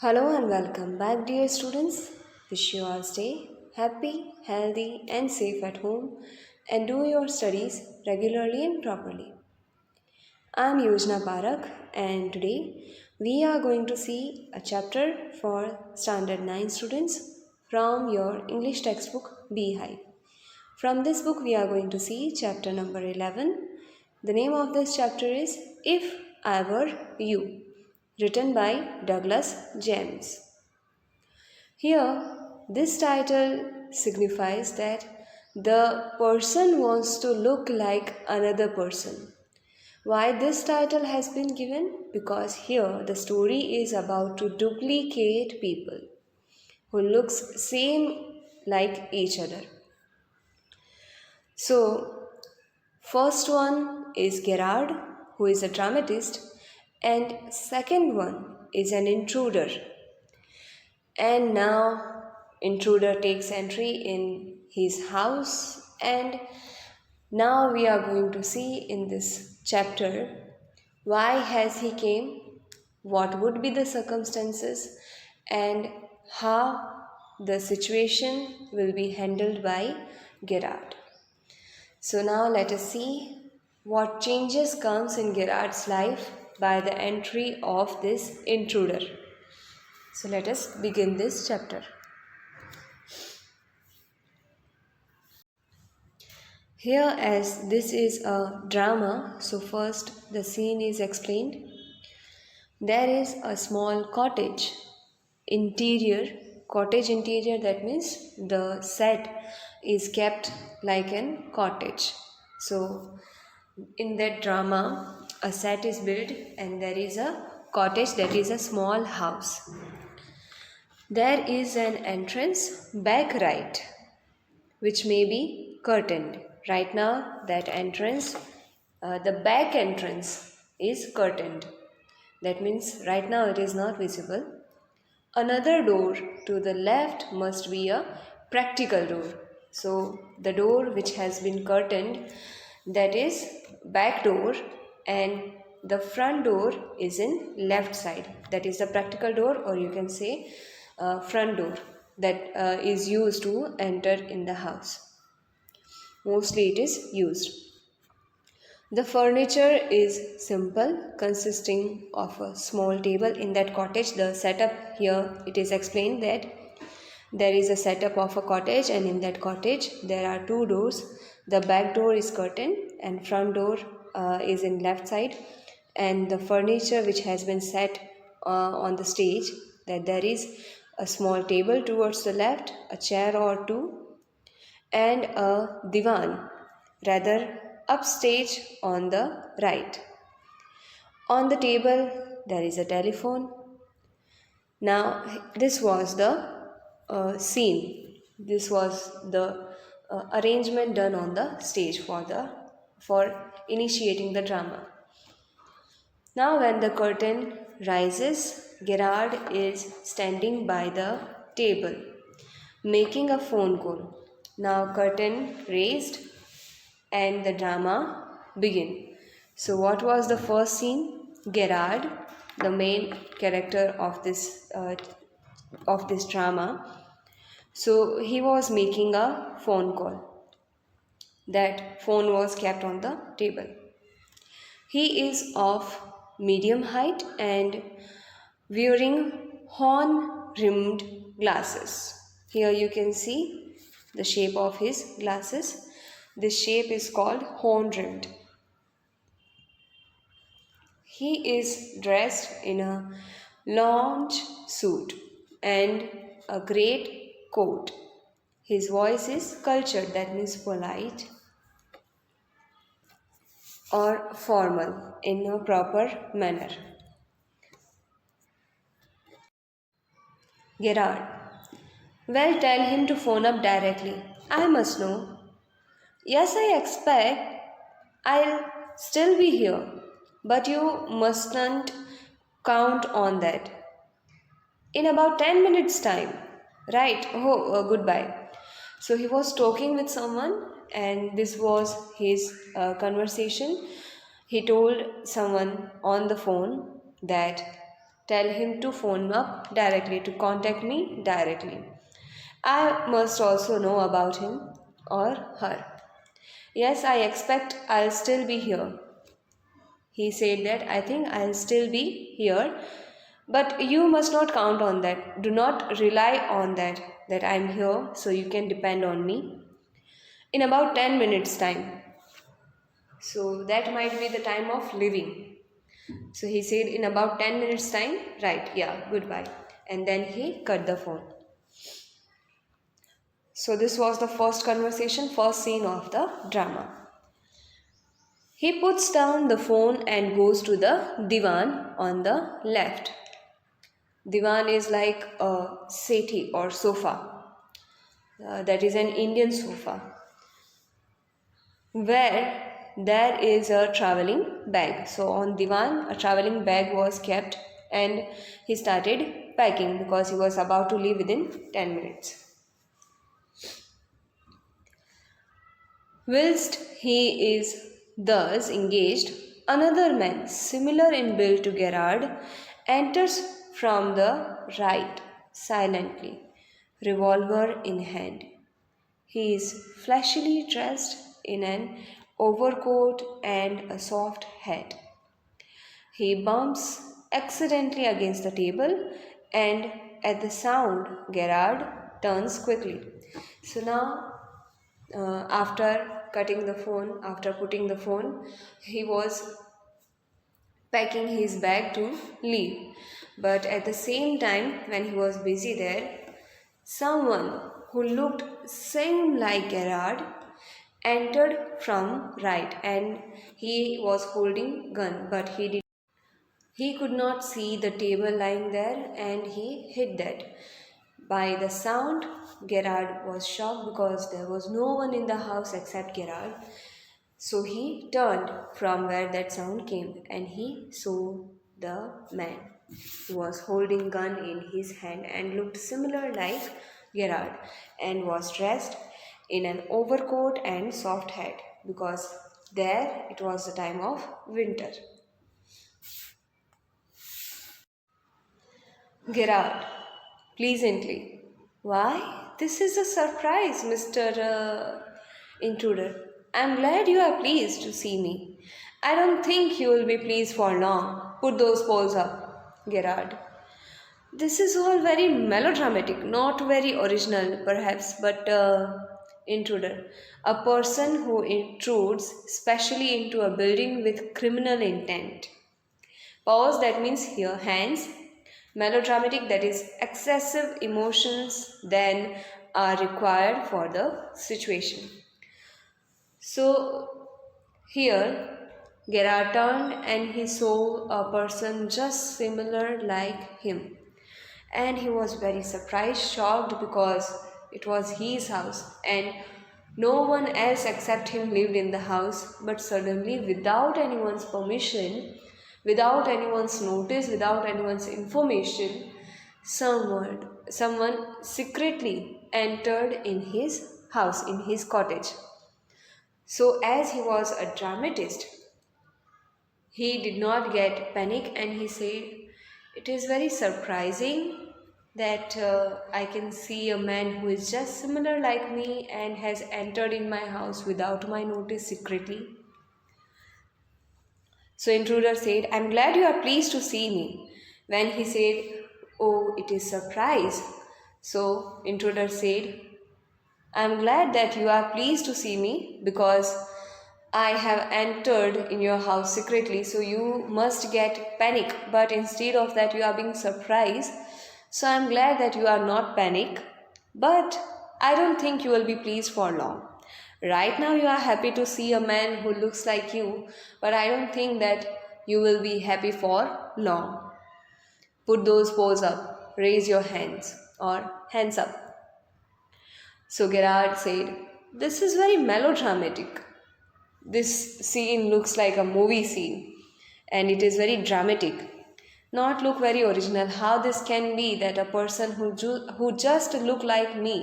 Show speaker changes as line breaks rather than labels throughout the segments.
Hello and welcome back, dear students. Wish you all stay happy, healthy, and safe at home and do your studies regularly and properly. I'm Yojna Parak, and today we are going to see a chapter for Standard 9 students from your English textbook Beehive. From this book, we are going to see chapter number 11. The name of this chapter is If I Were You, written by Douglas James. Here, this title signifies that the person wants to look like another person. Why this title has been given? Because here the story is about to duplicate people who looks same like each other. So, first one is Gerard, who is a dramatist, and second one is an intruder. And now intruder takes entry in his house, and now we are going to see in this chapter why has he came, what would be the circumstances, and how the situation will be handled by Gerard. So now let us see what changes comes in Gerard's life by the entry of this intruder. So let us begin this chapter. Here, as this is a drama, so first the scene is explained. There is a small cottage interior, that means the set is kept like an cottage. So, in that drama, a set is built and there is a cottage, that is a small house. There is an entrance back right, which may be curtained. Right now, that entrance, the back entrance is curtained. That means right now it is not visible. Another door to the left must be a practical door. So the door which has been curtained, that is back door, and the front door is in left side. That is the practical door, or you can say front door that is used to enter in the house. Mostly it is used. The furniture is simple, consisting of a small table. In that cottage, the setup here, it is explained that there is a setup of a cottage, and in that cottage there are two doors. The back door is curtained and front door is in left side, and the furniture which has been set on the stage, that there is a small table towards the left, a chair or two, and a divan, rather upstage on the right. On the table there is a telephone. Now this was the scene. This was the arrangement done on the stage for initiating the drama. Now when the curtain rises, Gerard is standing by the table making a phone call. Now curtain raised and the drama begin. So what was the first scene? Gerard, the main character of this drama. So he was making a phone call. That phone was kept on the table. He is of medium height and wearing horn-rimmed glasses. Here you can see the shape of his glasses. This shape is called horn-rimmed. He is dressed in a lounge suit and a great coat. His voice is cultured, that means polite or formal in a proper manner. Gerard. Well, tell him to phone up directly. I must know. Yes, I expect I'll still be here, but you mustn't count on that. In about 10 minutes' time. Right, goodbye. So he was talking with someone, and this was his conversation. He told someone on the phone that Tell him to phone up directly, to contact me directly. I must also know about him or her. Yes, I expect I'll still be here. He said that I think I'll still be here, but you must not count on that. Do not rely on that I'm here so you can depend on me. In about 10 minutes' time. So that might be the time of leaving. So he said, in about 10 minutes' time, right, yeah, goodbye. And then he cut the phone. So this was the first conversation, first scene of the drama. He puts down the phone and goes to the divan on the left. Divan is like a settee or sofa. That is an Indian sofa, where there is a traveling bag. So on divan, a traveling bag was kept, and he started packing because he was about to leave within 10 minutes. Whilst he is thus engaged, another man, similar in build to Gerard, enters from the right silently, revolver in hand. He is flashily dressed in an overcoat and a soft hat. He bumps accidentally against the table, and at the sound, Gerard turns quickly. So now, after cutting the phone, after putting the phone, he was packing his bag to leave. But at the same time, when he was busy there, someone who looked same like Gerard entered from right, and he was holding gun, but he could not see the table lying there, and he hid that. By the sound, Gerard was shocked because there was no one in the house except Gerard. So he turned from where that sound came, and he saw the man who was holding gun in his hand and looked similar like Gerard, and was dressed in an overcoat and soft hat because there it was the time of winter. Gerard, pleasantly, why, this is a surprise, Mr. Intruder. I'm glad you are pleased to see me. I don't think you will be pleased for long. Put those paws up, Gerard. This is all very melodramatic, not very original, perhaps, but intruder. A person who intrudes, specially into a building with criminal intent. Pause, that means here, hands. Melodramatic, that is excessive emotions then are required for the situation. So here Gerard turned and he saw a person just similar like him. And he was very surprised, shocked because it was his house and no one else except him lived in the house. But suddenly, without anyone's permission, without anyone's notice, without anyone's information, someone secretly entered in his house, in his cottage. So as he was a dramatist, he did not get panic, and he said, "It is very surprising that I can see a man who is just similar like me and has entered in my house without my notice secretly." So intruder said, "I'm glad you are pleased to see me." When he said, "Oh, it is surprise." So intruder said, "I'm glad that you are pleased to see me because I have entered in your house secretly, so you must get panic. But instead of that, you are being surprised. So I'm glad that you are not panic. But I don't think you will be pleased for long. Right now, you are happy to see a man who looks like you, but I don't think that you will be happy for long. Put those paws up, raise your hands, or hands up." So Gerard said, "This is very melodramatic. This scene looks like a movie scene and it is very dramatic. Not look very original. How this can be that a person who just look like me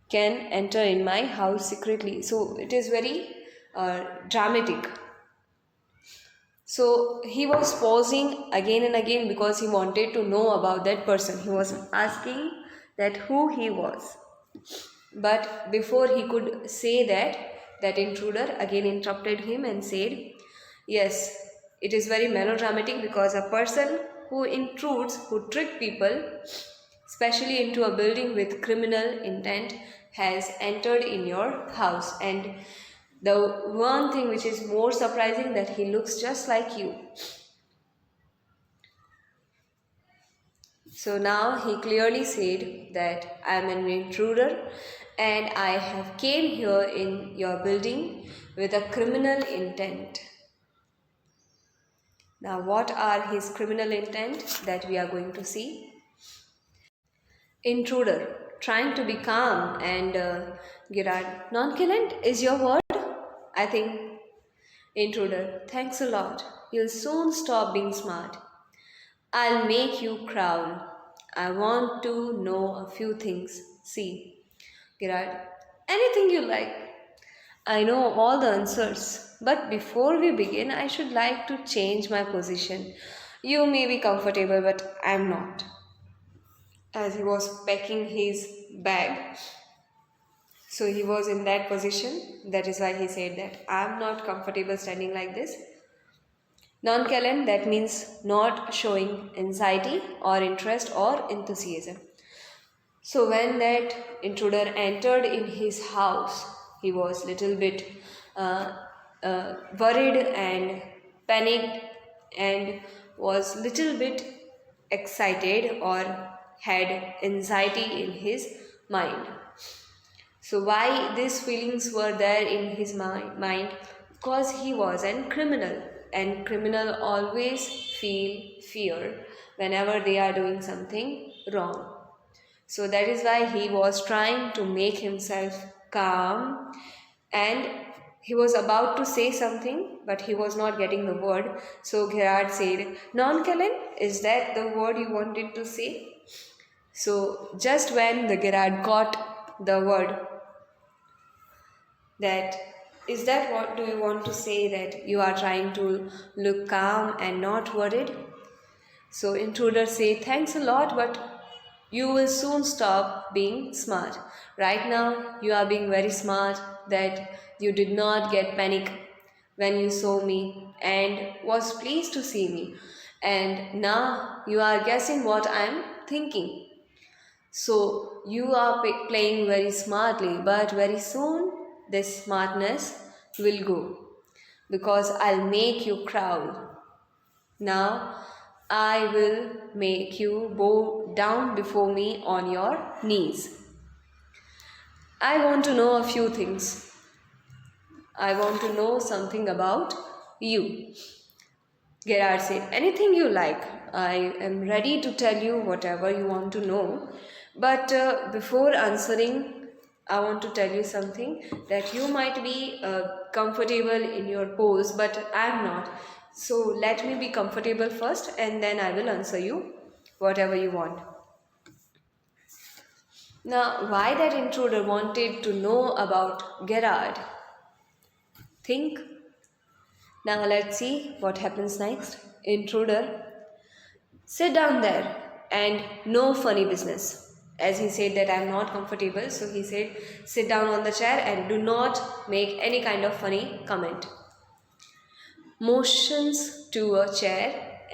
can enter in my house secretly?" So it is very dramatic. So he was pausing again and again because he wanted to know about that person. He was asking that who he was. But before he could say that, that intruder again interrupted him and said, "Yes, it is very melodramatic because a person who intrudes, who trick people, especially into a building with criminal intent, has entered in your house. And the one thing which is more surprising that he looks just like you." So now he clearly said that I am an intruder and I have came here in your building with a criminal intent. Now what are his criminal intent that we are going to see? Intruder, trying to be calm and Gerard, nonchalant is your word? I think. Intruder, thanks a lot. You'll soon stop being smart. I'll make you crown. I want to know a few things. See, Gerard, anything you like. I know all the answers, but before we begin, I should like to change my position. You may be comfortable, but I'm not. As he was packing his bag, so he was in that position. That is why he said that I'm not comfortable standing like this. Nonchalant, that means not showing anxiety or interest or enthusiasm. So when that intruder entered in his house, he was little bit worried and panicked and was little bit excited or had anxiety in his mind. So why these feelings were there in his mind? Because he was a criminal, and criminal always feel fear whenever they are doing something wrong. So that is why he was trying to make himself calm, and he was about to say something but he was not getting the word. So Gerard said, "Nonchalant, is that the word you wanted to say?" So just when the Gerard got the word, that is that what do you want to say, that you are trying to look calm and not worried? So intruder say, "Thanks a lot, but you will soon stop being smart. Right now you are being very smart that you did not get panic when you saw me and was pleased to see me, and now you are guessing what I am thinking. So you are playing very smartly, but very soon this smartness will go because I'll make you crawl. Now I will make you bow down before me on your knees. I want to know a few things. I want to know something about you." Gerard said, "Anything you like. I am ready to tell you whatever you want to know. But before answering, I want to tell you something, that you might be comfortable in your pose, but I am not. So let me be comfortable first and then I will answer you whatever you want." Now, why that intruder wanted to know about Gerard? Think. Now let's see what happens next. Intruder, "Sit down there and no funny business." As he said that I am not comfortable, so he said, "Sit down on the chair and do not make any kind of funny comment." Motions to a chair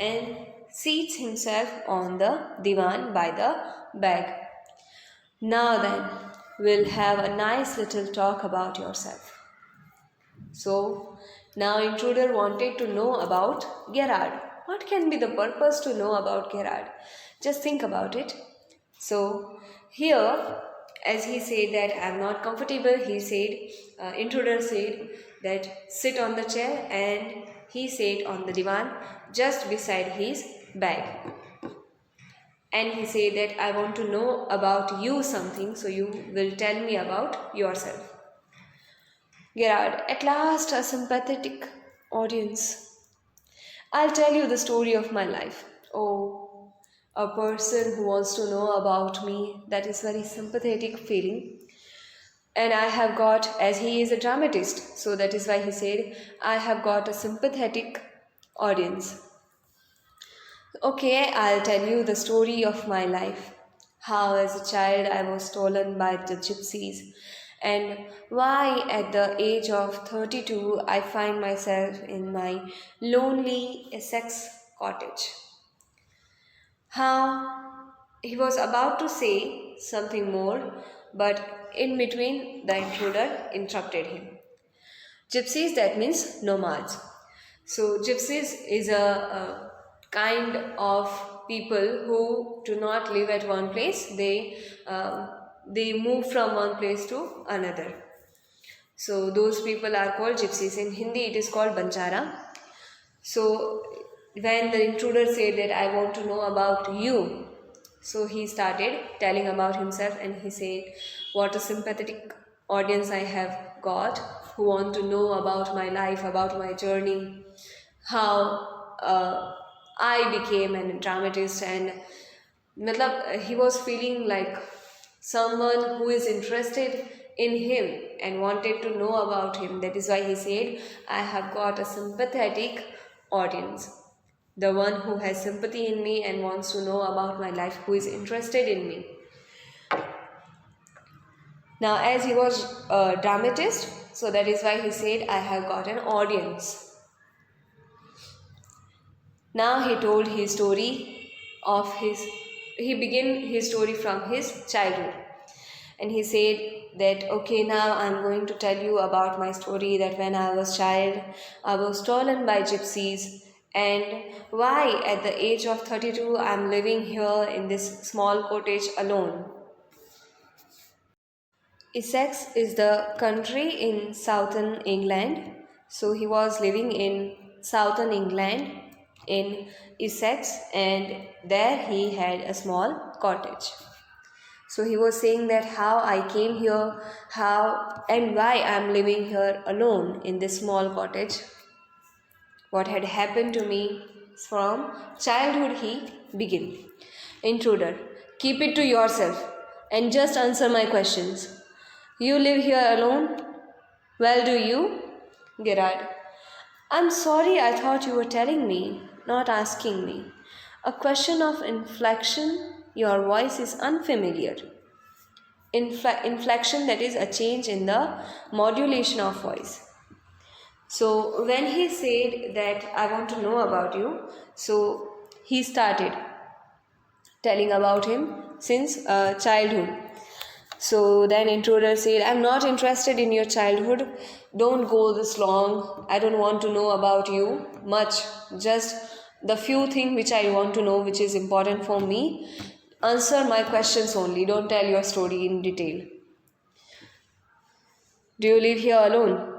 and seats himself on the divan by the bag. "Now then, we'll have a nice little talk about yourself." So now intruder wanted to know about Gerard. What can be the purpose to know about Gerard? Just think about it. So here, as he said that I am not comfortable, he said, intruder said that sit on the chair, and he sat on the divan just beside his bag. And he said that I want to know about you something, so you will tell me about yourself. Gerard, at last a sympathetic audience. I'll tell you the story of my life. Oh, a person who wants to know about me, that is very sympathetic feeling. And I have got, as he is a dramatist, so that is why he said, I have got a sympathetic audience. Okay, I'll tell you the story of my life. How, as a child, I was stolen by the gypsies, and why, at the age of 32, I find myself in my lonely Essex cottage. How he was about to say something more, but in between, the intruder interrupted him. Gypsies, that means nomads. So, gypsies is a kind of people who do not live at one place. They move from one place to another. So, those people are called gypsies. In Hindi, it is called banchara. So, when the intruder said that I want to know about you, so he started telling about himself, and he said, what a sympathetic audience I have got who want to know about my life, about my journey, how I became a dramatist, and he was feeling like someone who is interested in him and wanted to know about him. That is why he said, I have got a sympathetic audience, the one who has sympathy in me and wants to know about my life, who is interested in me. Now, as he was a dramatist, so that is why he said, I have got an audience. Now he told his story he began his story from his childhood. And he said that, okay, now I'm going to tell you about my story, that when I was child, I was stolen by gypsies, and why at the age of 32 I'm living here in this small cottage alone. Essex is the country in southern England. So he was living in southern England in Essex, and there he had a small cottage. So he was saying that how I came here, how and why I am living here alone in this small cottage. What had happened to me from childhood he began. Intruder, keep it to yourself and just answer my questions. You live here alone? Well, do you? Gerard, I'm sorry, I thought you were telling me, not asking me. A question of inflection, your voice is unfamiliar. Inflection, that is a change in the modulation of voice. So when he said that I want to know about you, so he started telling about him since childhood. So then intruder said, I'm not interested in your childhood. Don't go this long. I don't want to know about you much. Just the few things which I want to know, which is important for me. Answer my questions only. Don't tell your story in detail. Do you live here alone?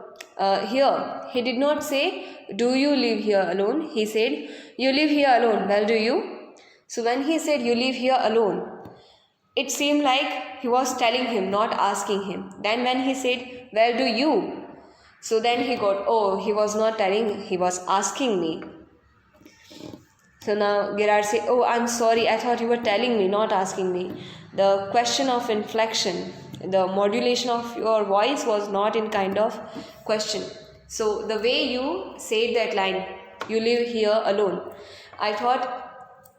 Here. He did not say, do you live here alone? He said, you live here alone. Well, do you? So when he said, you live here alone, it seemed like he was telling him, not asking him. Then when he said, where do you? So then he got, oh, he was not telling, he was asking me. So now Gerard said, oh, I'm sorry, I thought you were telling me, not asking me. The question of inflection, the modulation of your voice was not in kind of question. So the way you said that line, you live here alone, I thought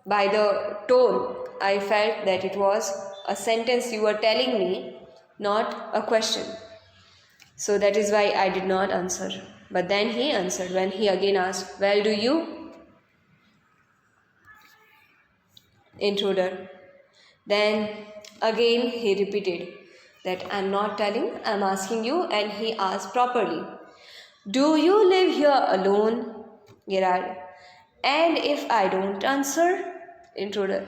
by the tone, I felt that it was a sentence you were telling me, not a question. So that is why I did not answer. But then he answered when he again asked, well, do you? Intruder. Then again he repeated that I'm not telling, I'm asking you, and he asked properly. Do you live here alone? Gerard. And if I don't answer? Intruder.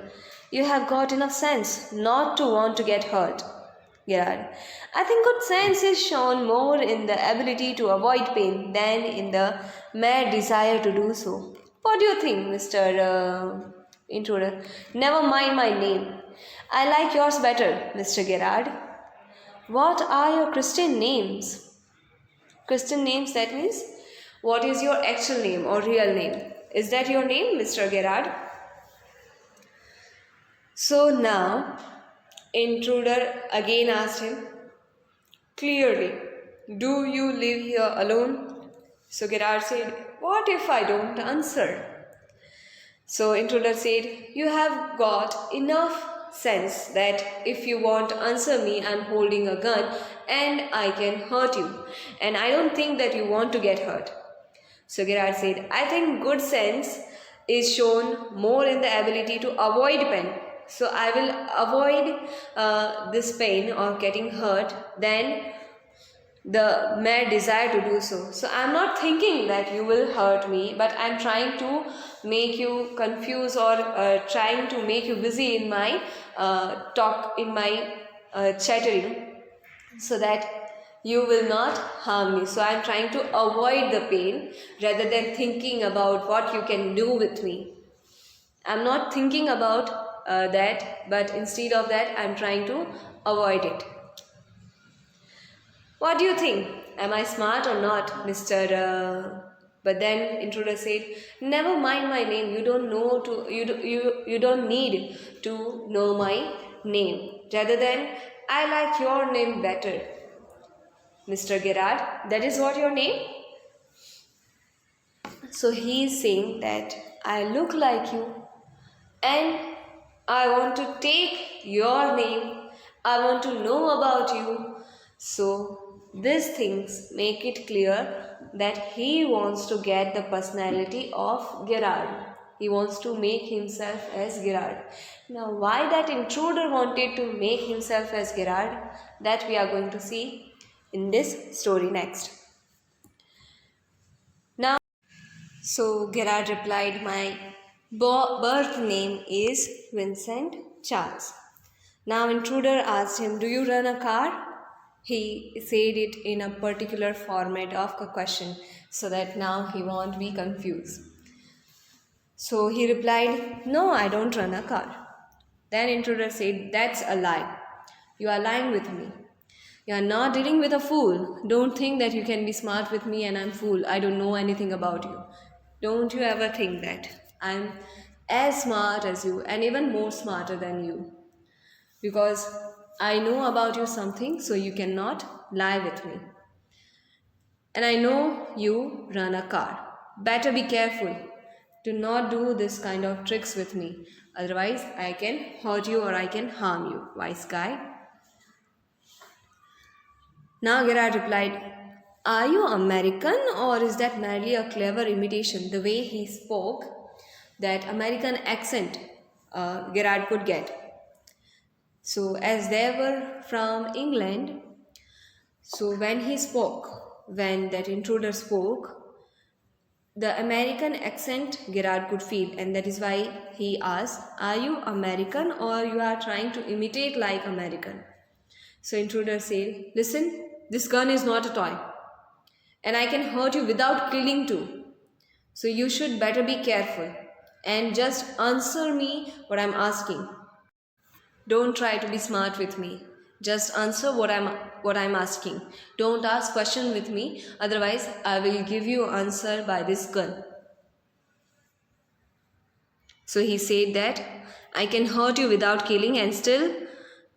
You have got enough sense not to want to get hurt. Gerard. I think good sense is shown more in the ability to avoid pain than in the mere desire to do so. What do you think, Mr. Intruder? Never mind my name. I like yours better, Mr. Gerard. What are your Christian names? Christian names, that means what is your actual name or real name? Is that your name, Mr. Gerard? So now, intruder again asked him, clearly, do you live here alone? So Gerard said, what if I don't answer? So intruder said, you have got enough sense that if you won't answer me, I'm holding a gun and I can hurt you. And I don't think that you want to get hurt. So Gerard said, I think good sense is shown more in the ability to avoid pain. So I will avoid this pain of getting hurt than the mere desire to do so. So I'm not thinking that you will hurt me, but I'm trying to make you confused or trying to make you busy in my talk, in my chattering, so that you will not harm me. So I'm trying to avoid the pain rather than thinking about what you can do with me. I'm not thinking about that, but instead of that, I'm trying to avoid it. What do you think? Am I smart or not, Mr. But then intruder said, never mind my name. You don't know to you don't need to know my name. Rather than I like your name better. Mr. Gerard, that is what your name? So he is saying that I look like you and I want to take your name. I want to know about you. So these things make it clear that he wants to get the personality of Gerard. He wants to make himself as Gerard. Now, why that intruder wanted to make himself as Gerard, that we are going to see in this story next. Now, so Gerard replied, my birth name is Vincent Charles. Now intruder asked him, do you run a car? He said it in a particular format of a question so that now he won't be confused. So he replied, no, I don't run a car. Then intruder said, that's a lie. You are lying with me. You are not dealing with a fool. Don't think that you can be smart with me and I'm fool. I don't know anything about you. Don't you ever think that. I'm as smart as you and even more smarter than you. Because I know about you something, so you cannot lie with me. And I know you run a car. Better be careful. Do not do this kind of tricks with me. Otherwise, I can hurt you or I can harm you, wise guy. Now Gerard replied, are you American or is that merely a clever imitation? The way he spoke, that American accent Gerard could get. So as they were from England, so when he spoke, when that intruder spoke, the American accent Gerard could feel, and that is why he asked, are you American or you are trying to imitate like American? So intruder said, listen, this gun is not a toy and I can hurt you without killing too. So you should better be careful and just answer me what I'm asking. Don't try to be smart with me. Just answer what I'm asking. Don't ask question with me, otherwise I will give you answer by this gun. So he said that I can hurt you without killing and still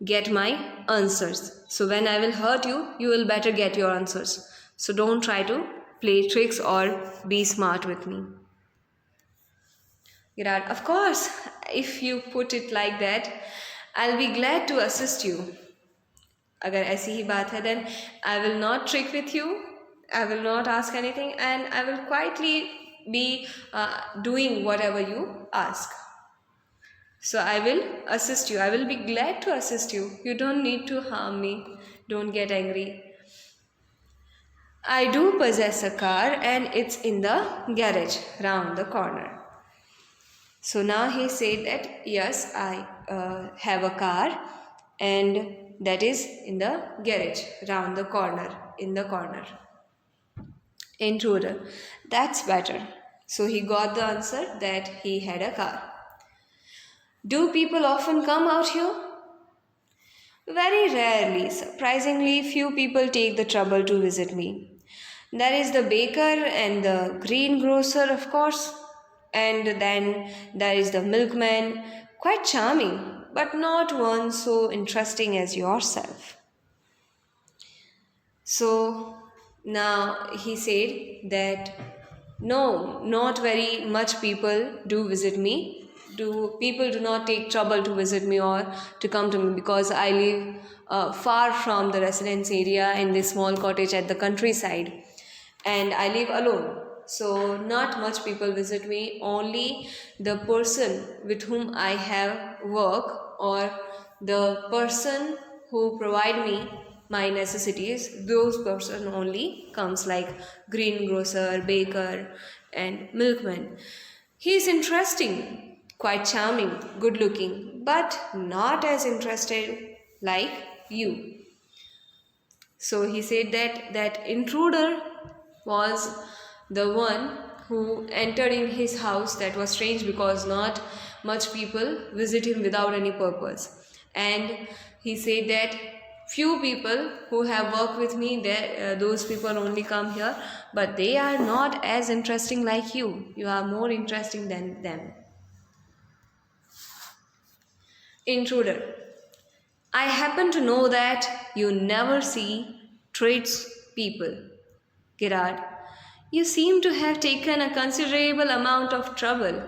get my answers. So when I will hurt you, you will better get your answers. So don't try to play tricks or be smart with me. Gerard, of course, if you put it like that, I'll be glad to assist you. अगर ऐसी ही बात है, then I will not trick with you, I will not ask anything, and I will quietly be doing whatever you ask. So I will assist you. I will be glad to assist you. You don't need to harm me. Don't get angry. I do possess a car and it's in the garage round the corner. So now he said that yes, I have a car and that is in the garage round the corner, in the corner. Intruder, that's better. So he got the answer that he had a car. Do people often come out here? Very rarely. Surprisingly, few people take the trouble to visit me. There is the baker and the greengrocer, of course, and then there is the milkman, quite charming, but not one so interesting as yourself. So now he said that No, not very much people do visit me. People do not take trouble to visit me or to come to me because I live far from the residence area in this small cottage at the countryside, and I live alone. So not much people visit me. Only the person with whom I have work or the person who provide me my necessities, those person only comes, like greengrocer, baker, and milkman. He is interesting, quite charming, good looking, but not as interested like you. So he said that that intruder was the one who entered in his house. That was strange because not much people visit him without any purpose. And he said that few people who have worked with me, those people only come here, but they are not as interesting like you. You are more interesting than them. Intruder. I happen to know that you never see tradespeople. Gerard, you seem to have taken a considerable amount of trouble.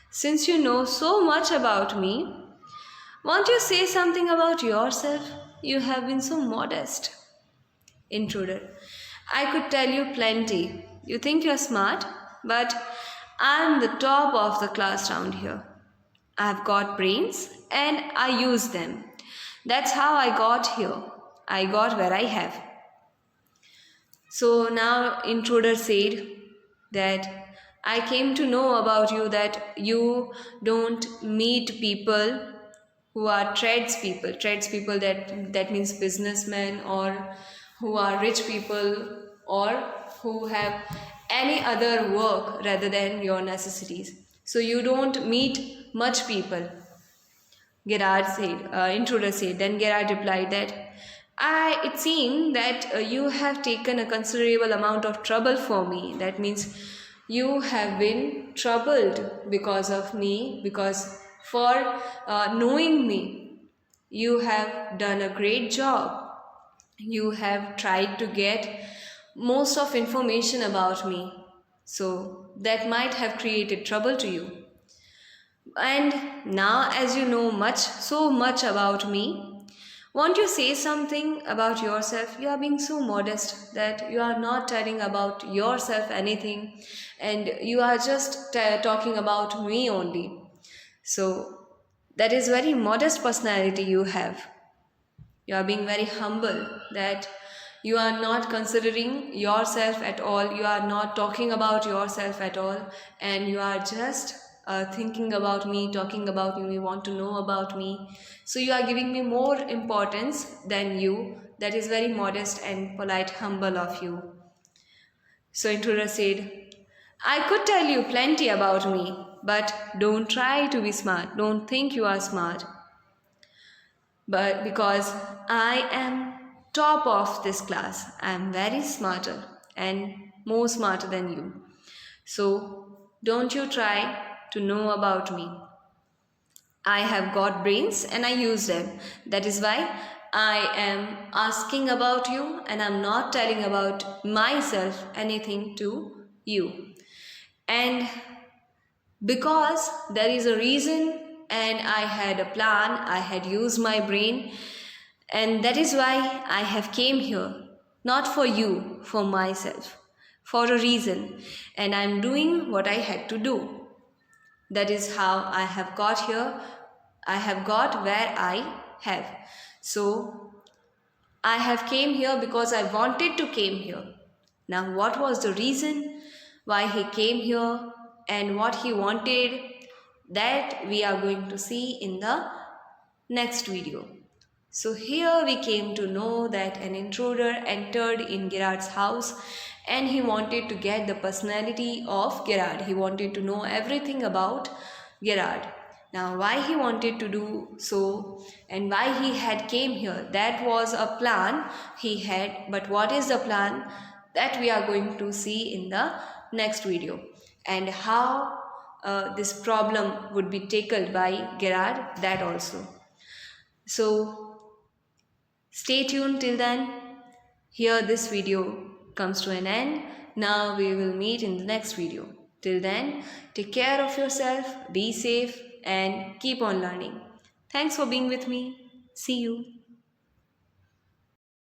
Since you know so much about me, won't you say something about yourself? You have been so modest. Intruder, I could tell you plenty. You think you're smart, but I'm the top of the class round here. I've got brains and I use them. That's how I got here. I got where I have. So now intruder said that I came to know about you that you don't meet people who are tradespeople. Tradespeople, that means businessmen, or who are rich people, or who have any other work rather than your necessities. So you don't meet much people. Intruder said. Then Gerard replied that it seemed that you have taken a considerable amount of trouble for me. That means you have been troubled because of me, because for knowing me, you have done a great job. You have tried to get most of information about me. So that might have created trouble to you. And now, as you know so much about me, won't you say something about yourself? You are being so modest that you are not telling about yourself anything, and you are just talking about me only. So, that is very modest personality you have. You are being very humble, that you are not considering yourself at all, you are not talking about yourself at all, and you are just thinking about me, talking about me, want to know about me. So you are giving me more importance than you. That is very modest and polite, humble of you. So intruder said, I could tell you plenty about me, but don't try to be smart. Don't think you are smart. But because I am top of this class, I am very smarter and more smarter than you. So don't you try to know about me. I have got brains and I use them. That is why I am asking about you, and I'm not telling about myself anything to you. And because there is a reason and I had a plan, I had used my brain, and that is why I have came here, not for you, for myself, for a reason, and I'm doing what I had to do. That is how I have got here. I have got where I have. So I have came here because I wanted to came here. Now what was the reason why he came here and what he wanted, that we are going to see in the next video. So here we came to know that an intruder entered in Gerard's house and he wanted to get the personality of Gerard. He wanted to know everything about Gerard. Now why he wanted to do so and why he had came here, that was a plan he had. But what is the plan, that we are going to see in the next video, and how this problem would be tackled by Gerard, that also. So stay tuned till then. Here this video comes to an end. Now we will meet in the next video. Till then, take care of yourself, be safe, and keep on learning. Thanks for being with me. See you.